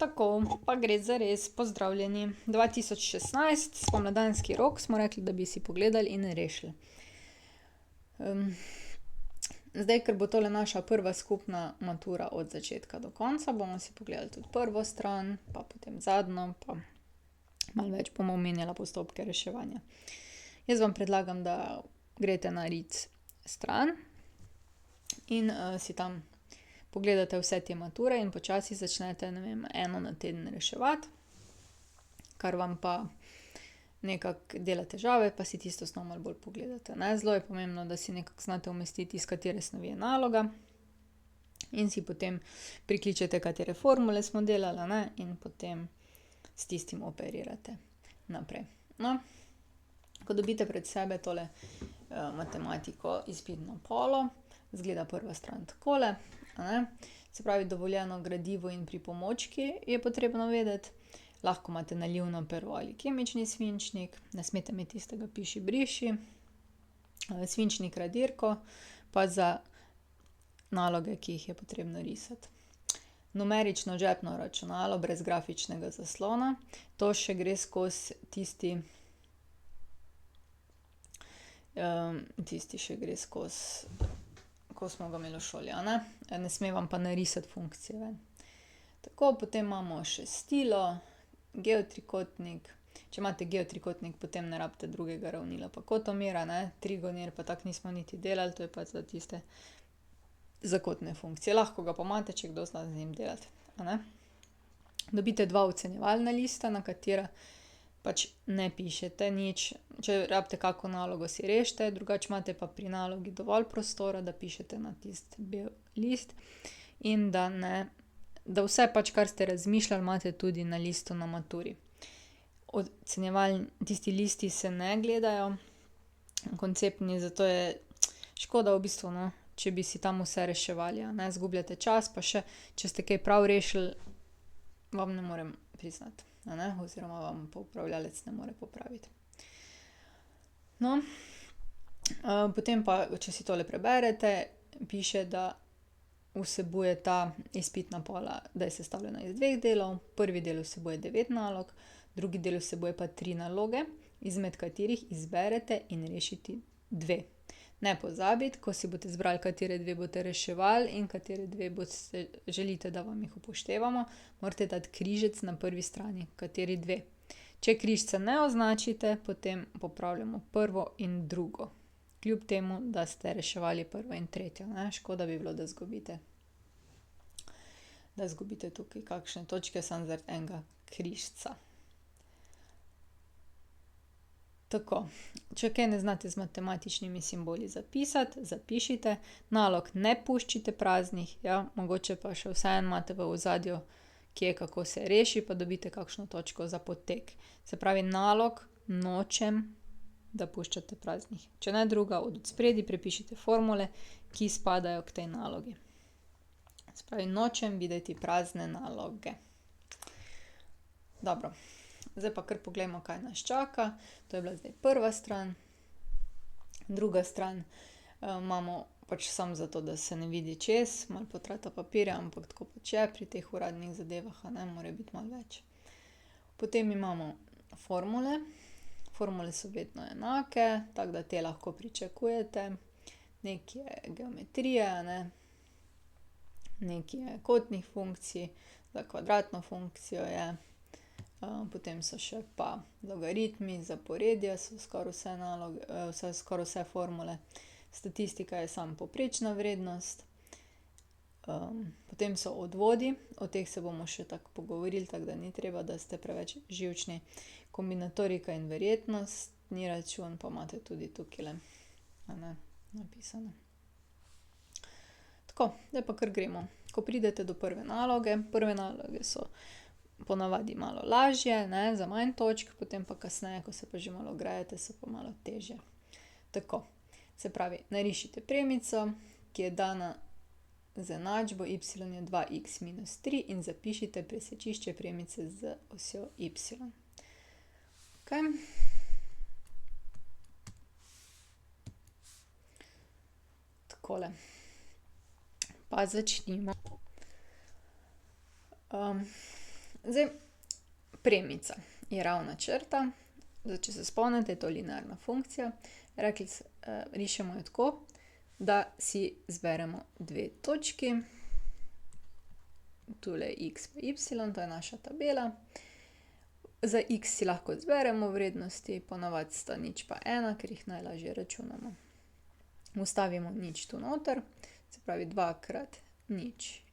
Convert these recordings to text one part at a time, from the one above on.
Tako, pa gre za res, pozdravljeni. 2016, spomladanski rok, smo rekli, da bi si pogledali in rešili. Zdaj, ker bo tole naša prva skupna matura od začetka do konca, bomo si pogledali tudi prvo stran, pa potem zadnjo, pa malo več bomo omenjala postopke reševanja. Jaz vam predlagam, da greste na RIC stran in si tam pogledate vse te mature in počasi začnete, ne vem, eno na teden reševati, kar vam pa nekako dela težave, pa si tisto snov malo bolj pogledate, ne. Zelo je pomembno, da si nekako znate umestiti, iz katere snovi je naloga, in si potem prikličete, katere formule smo delali, ne, in potem s tistim operirate naprej. No, ko dobite pred sebe tole matematiko izpitno polo, izgleda prva stran takole, a ne. Se pravi, dovoljeno gradivo in pripomočki je potrebno vedeti. Lahko imate nalivno pero ali kemični svinčnik, ne smete imeti tistega piši, briši. Svinčnik, radirko, pa za naloge, ki jih je potrebno risati. Numerično žepno računalo brez grafičnega zaslona, to še gre skozi tisti še gre skozi, ko smo ga imeli v šoli, a ne. Ne sme vam pa narisati funkcije ven. Tako, potem imamo še stilo, geotrikotnik. Če imate geotrikotnik, potem ne rabite drugega ravnila pa kotomera, ne. Trigonir pa tako nismo niti delali, to je pa za tiste zakotne funkcije. Lahko ga pa imate, če kdo zna z njim delati, a ne. Dobite dva ocenjevalna lista, na katera pač ne pišete nič. Če rabite kako nalogo, si rešite, drugače imate pa pri nalogi dovolj prostora, da pišete na tisti bel list in da vse pač, kar ste razmišljali, imate tudi na listu na maturi. Tisti listi se ne gledajo, konceptni, zato je škoda v bistvu, no, če bi si tam vse reševali, a ne. Izgubljate čas, pa še, če ste kaj prav rešili, vam ne morem priznati, a ne, oziroma vam popravljalec ne more popraviti. No, potem pa, če si tole preberete, piše, da vsebuje ta izpitna pola, da je sestavljena iz dveh delov. Prvi del vsebuje 9 nalog, drugi del vsebuje pa 3 naloge, izmed katerih izberete in rešite 2. Ne pozabiti, ko si boste izbrali, katere 2 boste reševali in katere 2 želite, da vam jih upoštevamo, morate dati križec na prvi strani, kateri 2. Če križca ne označite, potem popravljamo prvo in drugo. Kljub temu, da ste reševali prvo in tretjo, ne. Škoda bi bilo, da izgubite tukaj kakšne točke samo zaradi enega križca. Tako, če kaj ne znate z matematičnimi simboli zapisati, zapišite. Nalog ne puščite praznih, ja, mogoče pa še vseeno imate v ozadju kje, kako se reši, pa dobite kakšno točko za potek. Se pravi, nalog nočem, da puščate praznih. Če ne druga, od spredaj prepišite formule, ki spadajo k tej nalogi. Se pravi, nočem videti prazne naloge. Dobro, zdaj pa kar poglejmo, kaj nas čaka. To je bila zdaj prva stran. Druga stran imamo pač samo zato, da se ne vidi čez, malo potrata papirja, ampak tako pač je pri teh uradnih zadevah, a ne, mora biti malo več. Potem imamo formule. Formule so vedno enake, tako da te lahko pričakujete. Nekaj je geometrije, a ne, nekaj je kotnih funkcij, za kvadratno funkcijo je. Potem so še pa logaritmi, zaporedja so skoraj vse formule. Statistika je samo povprečna vrednost. Potem so odvodi, o teh se bomo še tako pogovorili, tako da ni treba, da ste preveč živčni. Kombinatorika in verjetnostni račun pa imate tudi tukajle, a ne, napisano. Tako, zdaj pa kar gremo. Ko pridete do prve naloge so ponavadi malo lažje, ne, za manj točk, potem pa kasneje, ko se pa že malo grejete, so pa malo težje. Tako, se pravi, narišite premico, ki je dana z enačbo y je 2x minus 3 in zapišite presečišče premice z osjo y. Okej. Takole. Pa začnimo. Zdaj, premica je ravna črta. Zdaj, če se spomnite, je to linearna funkcija. Rekli, rišemo jo tako, da si zberemo dve točki. Tule je x pa y, to je naša tabela. Za x si lahko zberemo vrednosti, ponavadi sta 0 pa 1, ker jih najlažje računamo. Vstavimo 0 tu noter, se pravi 2 krat 0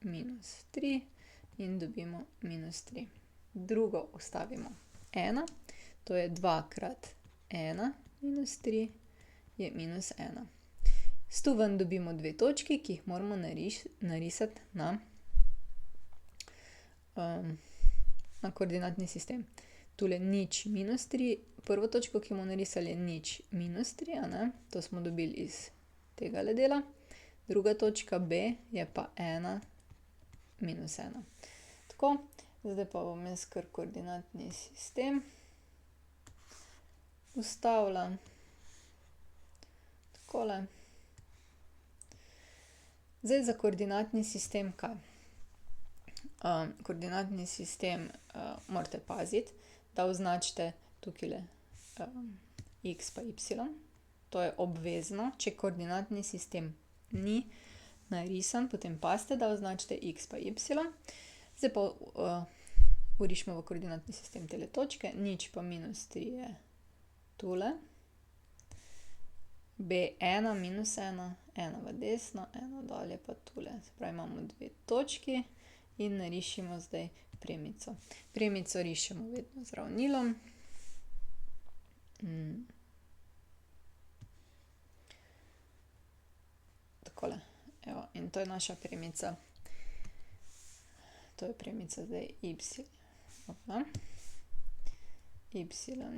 minus 3 in dobimo minus 3. Drugo vstavimo 1, to je 2 krat 1 minus 3 je minus 1. S tu ven dobimo dve točki, ki jih moramo narisati na koordinatni sistem. Tule 0 minus 3, prvo točko, ki bomo narisali, je 0 minus 3, a ne? To smo dobili iz tega dela. Druga točka B je pa 1 minus 1. Tako, zdaj pa bom jaz kar koordinatni sistem ustavila. Takole. Zdaj za koordinatni sistem kaj? Koordinatni sistem morate paziti, da označite tukajle x pa y. To je obvezno. Če koordinatni sistem ni narisan, potem pazite, da označite x pa y. Zdaj pa vrišimo v koordinatni sistem tele točke. 0 pa minus 3 je tule. B1 minus 1, 1 v desno, 1 dolje pa tule. Se pravi, imamo dve točki in narišimo zdaj premico. Premico rišemo vedno z ravnilom. Takole. Evo, in to je naša premica. To je premica zdaj y. Y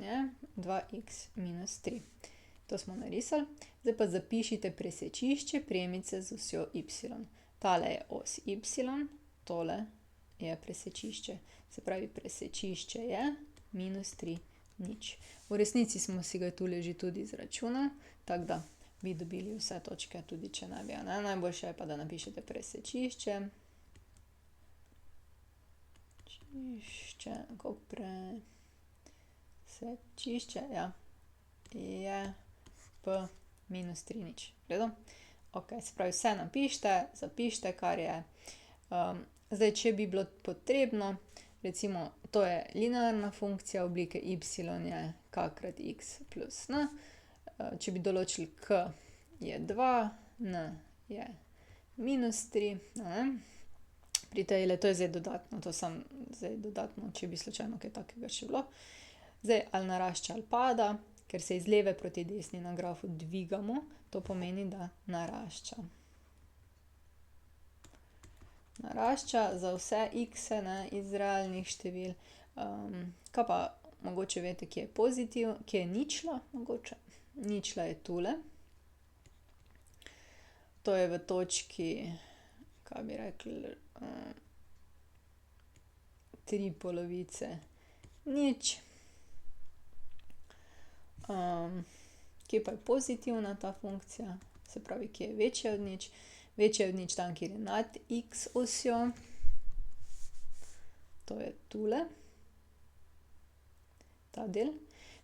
je 2x minus 3. To smo narisali. Zdaj pa zapišite presečišče premice z osjo y. Tale je os y, tole je presečišče. Se pravi, presečišče je minus 3, 0. V resnici smo si ga tule že tudi izračunali, tako da bi dobili vse točke, tudi če ne bi. Najboljše je pa, da napišete presečišče. Presečišče, ja, je p minus 3, 0. Redo? Ok, se pravi, vse napišite, zapišite, kar je. Zdaj, če bi bilo potrebno, recimo, to je linearna funkcija oblike y je k krat x plus n. Če bi določili k je 2, n je minus 3, pri tejle, to je zdaj dodatno, to sem zdaj dodatno, če bi slučajno kaj takega še bilo. Zdaj, ali narašča ali pada, ker se iz leve proti desni na grafu dvigamo, to pomeni, da narašča. Narašča za vse x-e, iz realnih števil. Kaj pa mogoče veste, kje je pozitiv, kje je ničla mogoče? Ničla je tule. To je v točki, kaj bi rekli, 3/0. Kje pa je pozitivna ta funkcija? Se pravi, kje je večja od 0? Večja od 0 tam, kjer je nad x osjo. To je tule. Ta del.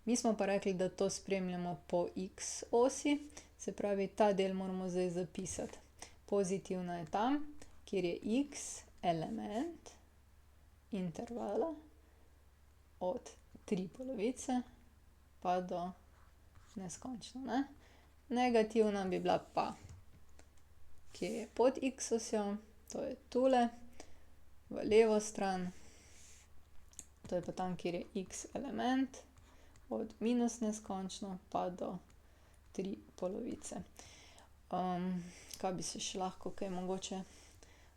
Mi smo pa rekli, da to spremljamo po x osi. Se pravi, ta del moramo zdaj zapisati. Pozitivna je tam, kjer je x element intervala od 3/0 pa do neskončno. Negativna bi bila pa, kje je pod x osjo, to je tule, v levo stran. To je pa tam, kjer je x element od minus neskončno pa do 3/0. Kaj bi se še lahko kaj mogoče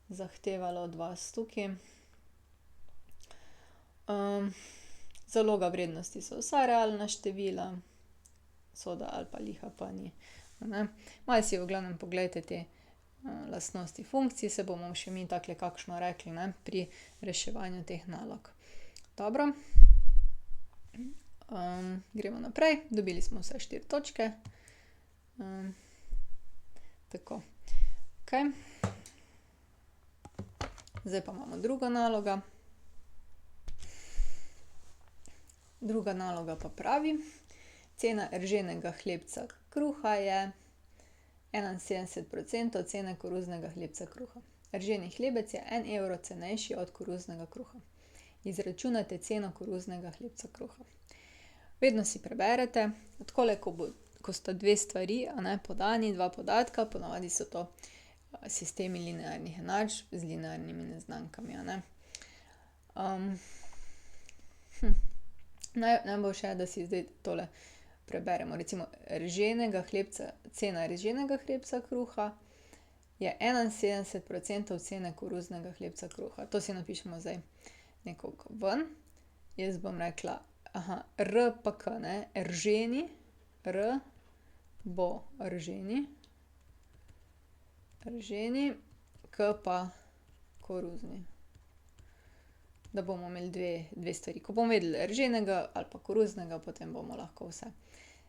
zahtevalo od vas tukaj? Zaloga vrednosti so vsa realna števila, soda ali pa liha pa ni. Malo si v glavnem pogledajte te lastnosti funkcij, se bomo še mi takole kakšno rekli, pri reševanju teh nalog. Dobro. Gremo naprej. Dobili smo vse 4 točke. Tako. Okej. Zdaj pa imamo drugo nalogo. Druga naloga pa pravi: cena rženega hlebca kruha je 71% cene koruznega hlebca kruha. Rženi hlebec je 1 evro cenejši od koruznega kruha. Izračunajte ceno koruznega hlebca kruha. Vedno si preberete, takole, ko sta dve stvari, podani, dva podatka, ponavadi so to sistemi linearnih enačb z linearnimi neznankami, Najboljše je, da si zdaj tole preberemo. Recimo, cena rženega hlebca kruha je 71% cene koruznega hlebca kruha. To si napišemo zdaj nekoliko ven. Jaz bom rekla, R pa K, Rženi, R bo rženi, K pa koruzni. Da bomo imeli dve stvari. Ko bomo vedeli rženega ali pa koruznega, potem bomo lahko vse.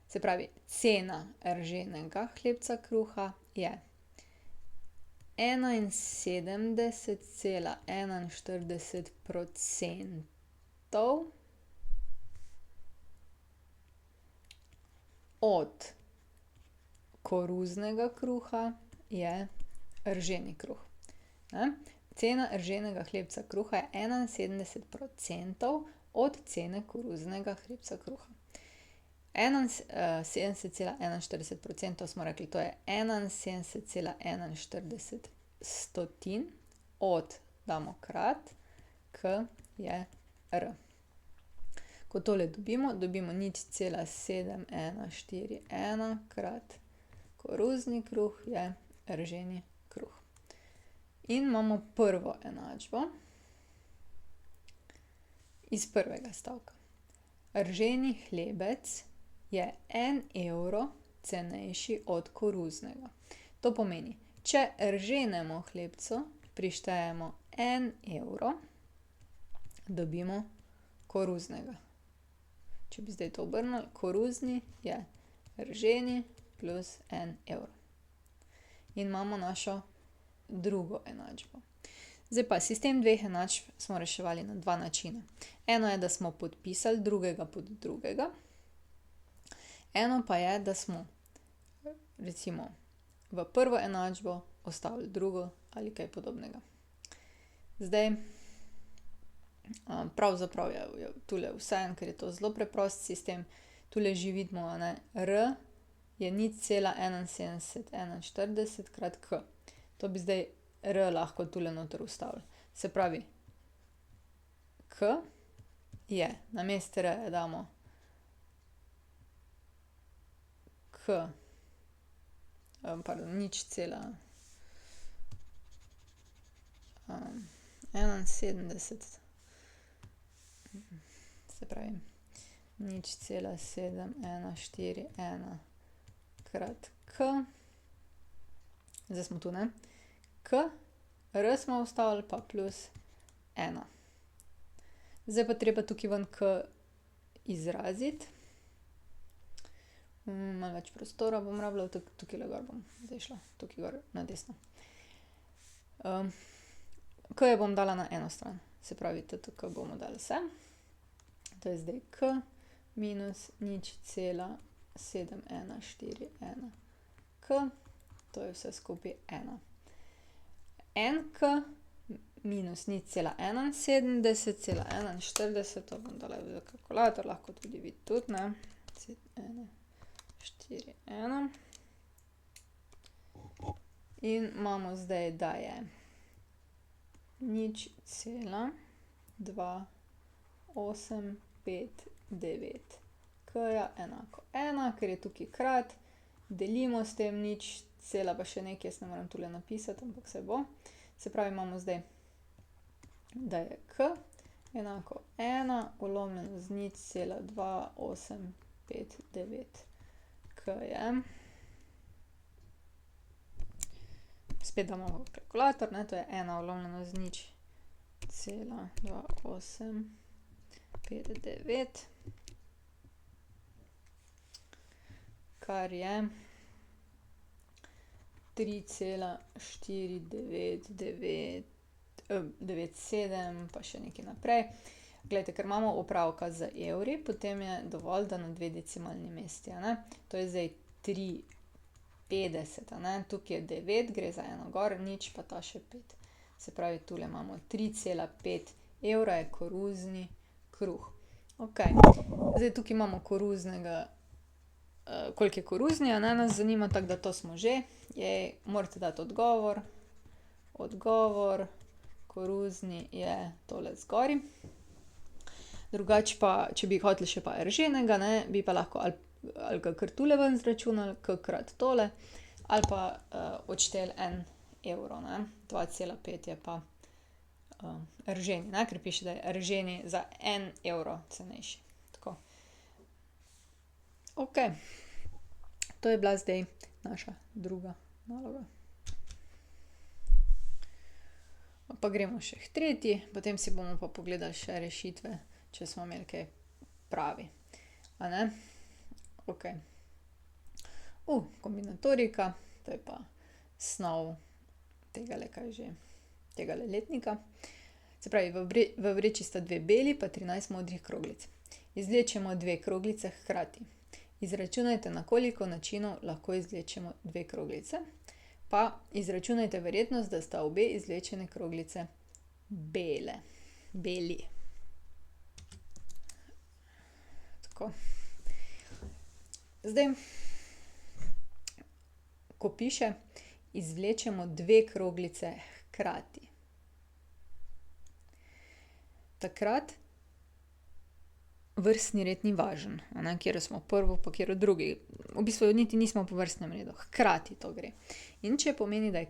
Se pravi, cena rženega hlebca kruha je 71,41% od koruznega kruha je rženi kruh. Cena rženega hlebca kruha je 71% od cene koruznega hlebca kruha. 70,41% smo rekli, to je 71,41 od, damo krat, K je R. Ko tole dobimo 0,7141 krat koruzni kruh je rženi kruh. In imamo prvo enačbo iz prvega stavka. Rženi hlebec je 1 evro cenejši od koruznega. To pomeni, če rženemu hlebcu prištejemo 1 evro, dobimo koruznega. Če bi zdaj to obrnili, koruzni je rženi plus 1 evro. In imamo našo drugo enačbo. Zdaj pa, sistem dveh enačb smo reševali na dva načina. Eno je, da smo podpisali drugega pod drugega. Eno pa je, da smo recimo v prvo enačbo vstavili drugo ali kaj podobnega. Zdaj, pravzaprav je tule vseeno, ker je to zelo preprost sistem. Tule že vidimo, R je 0,7141 krat K. To bi zdaj R lahko tule noter vstavili. Se pravi, K je, namesto R damo K, pardon, 0,71, se pravi 0,7141 krat K. Zdaj smo tu, K, R smo vstavili pa plus 1. Zdaj pa treba tukaj ven K izraziti. Malo več prostora bom rabila, tukajle gor bom zdaj šla, tukaj gor na desno. K jo bom dala na eno stran, se pravi, K bomo dali sem. To je zdaj K minus 0,7141 K, to je vse skupaj 1. 1K minus 0,71,41, to bom dala v kalkulator, lahko tudi vi tudi, 4, 1. In imamo zdaj, da je 0,2859 K-ja enako 1, ker je tukaj krat, delimo s tem 0, pa še nekaj, jaz ne moram tule napisati, ampak se bo. Se pravi, imamo zdaj, da je K enako 1 ulomljeno z 0,2859 K-jem. Spet damo v kalkulator, to je 1 ulomljeno z 0,2859, kar je 3,4997 pa še nekaj naprej. Glejte, ker imamo opravka z evri, potem je dovolj, da na 2 decimalni mesti, a ne. To je zdaj 3,50, a ne. Tukaj je 9, gre za eno gor, nič pa ta še 5. Se pravi, tule imamo 3,5 evra je koruzni kruh. Okej, zdaj tukaj imamo koruznega, koliko je koruzni, a ne, nas zanima, tako da to smo že. Morate dati odgovor. Odgovor, koruzni je tole zgoraj. Drugače pa, če bi hoteli še pa rženega, ne, bi pa lahko ali ga kar tule ven zračunali, krat tole, ali pa odšteli 1 evro, ne. 2,5 je pa rženi, ne, ker piše, da je rženi za 1 evro cenejši. Tako. Okej. To je bila zdaj naša druga naloga. Pa gremo še k tretji, potem si bomo pa pogledali še rešitve, če smo imeli kaj pravi. A ne? Okej. Kombinatorika, to je pa snov tegale, kaj že, tegale letnika. Se pravi, v vreči sta 2 beli pa 13 modrih kroglic. Izvlečemo 2 kroglice hkrati. Izračunajte, na koliko načinov lahko izvlečemo 2 kroglice. Pa izračunajte verjetnost, da sta obe izvlečene kroglice beli. Tako. Zdaj, ko piše, izvlečemo 2 kroglice hkrati. Takrat vrstni red ni važen, a ne, katero smo prvo pa katero drugi. V bistvu niti nismo po vrstnem redu, hkrati to gre. In če pomeni, da je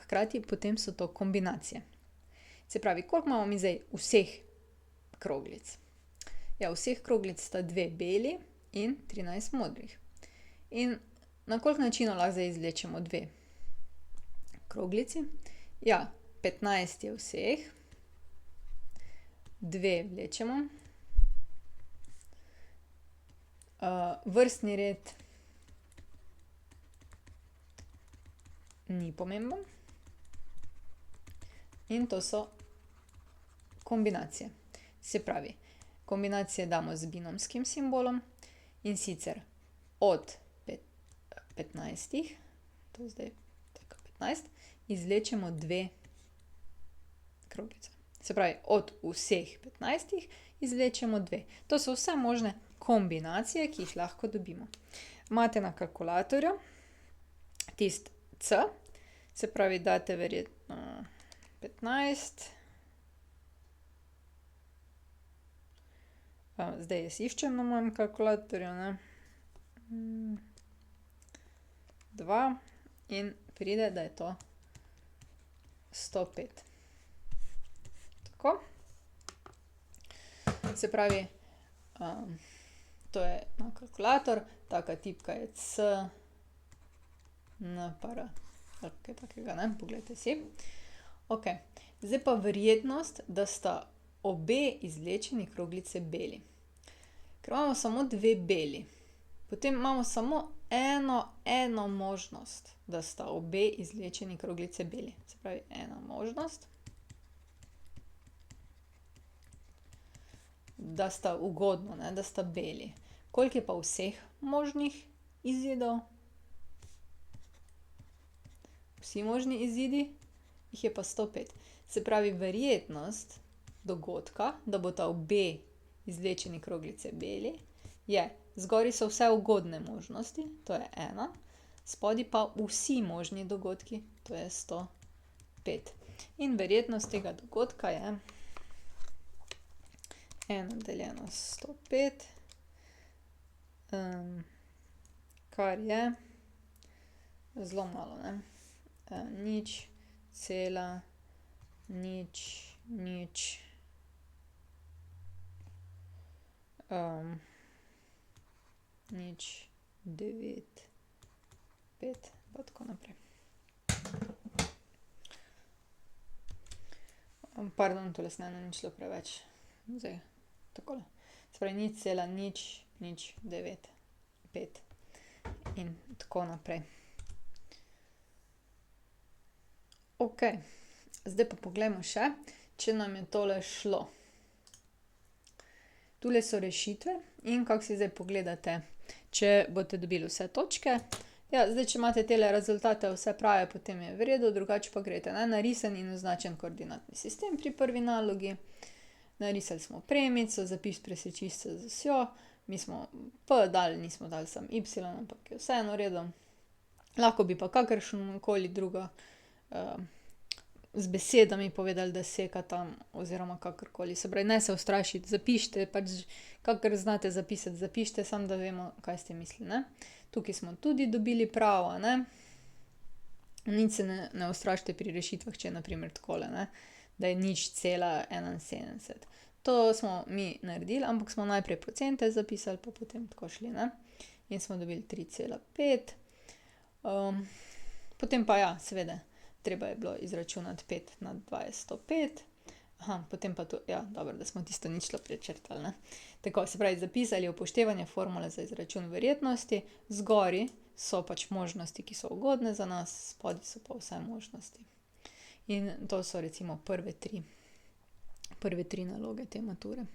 hkrati, potem so to kombinacije. Se pravi, koliko imamo mi zdaj vseh kroglic? Ja, vseh kroglic sta 2 beli in 13 modrih. In na koliko načinov lahko zdaj izvlečemo 2 kroglici? Ja, 15 je vseh, 2 vlečemo. Vrstni red ni pomemben. In to so kombinacije. Se pravi, kombinacije damo z binomskim simbolom, in sicer od 15, to je zdaj tako 15, izvlečemo 2 kroglice. Se pravi, od vseh 15 izvlečemo 2. To so vse možne kombinacije, ki jih lahko dobimo. Imate na kalkulatorju tisti C, se pravi, date verjetno 15. Zdaj jaz iščem na mojem kalkulatorju, ne. 2 in pride, da je to 105. Tako. Se pravi, to je na kalkulator, taka tipka je C, N pa R. Ali kaj takega, ne, poglejte si. Okej, zdaj pa verjetnost, da sta obe izvlečeni kroglice beli. Ker imamo samo 2 beli, potem imamo samo eno možnost, da sta obe izvlečeni kroglice beli. Se pravi, ena možnost, da sta ugodno, ne, da sta beli. Koliko je pa vseh možnih izidov? Vsi možni izidi, jih je pa 105. Se pravi, verjetnost dogodka, da bosta obe izvlečeni kroglice beli, je, zgoraj so vse ugodne možnosti, to je 1, spodaj pa vsi možni dogodki, to je 105. In verjetnost tega dogodka je 1 deljeno s 105, kar je zelo malo, ne. 0,095 pa tako naprej. Pardon, tule sem eno ničlo preveč. Zdaj, takole. Se pravi, 0,0095 in tako naprej. Okej, zdaj pa poglejmo še, če nam je tole šlo. Tule so rešitve in kako si zdaj pogledate, če boste dobili vse točke. Ja, zdaj, če imate tele rezultate vse prave, potem je v redu, drugače pa greste na narisan in označen koordinatni sistem pri prvi nalogi. Narisali smo premico, zapis presečišča z osjo, mi smo P dali, nismo dali samo Y, ampak je vseeno v redu. Lahko bi pa kakršnokoli drugo z besedami povedali, da sekata oziroma kakorkoli. Se pravi, ne se ustrašiti, zapišite, pač kakor znate zapisati, zapišite, samo da vemo, kaj ste mislili, ne. Tukaj smo tudi dobili prav, a ne. Nič se ne ustrašite pri rešitvah, če je na primer takole, ne, da je 0,71. To smo mi naredili, ampak smo najprej procente zapisali, pa potem tako šli, ne. In smo dobili 3,5. Potem pa ja, seveda, treba je bilo izračunati 5 na 2 je 105. Potem pa tu, ja, dobro, da smo tisto ničlo prečrtali, ne. Tako, se pravi, zapisali upoštevanje formule za izračun verjetnosti. Zgoraj so pač možnosti, ki so ugodne za nas, spodaj so pa vse možnosti. In to so recimo prve tri naloge te mature.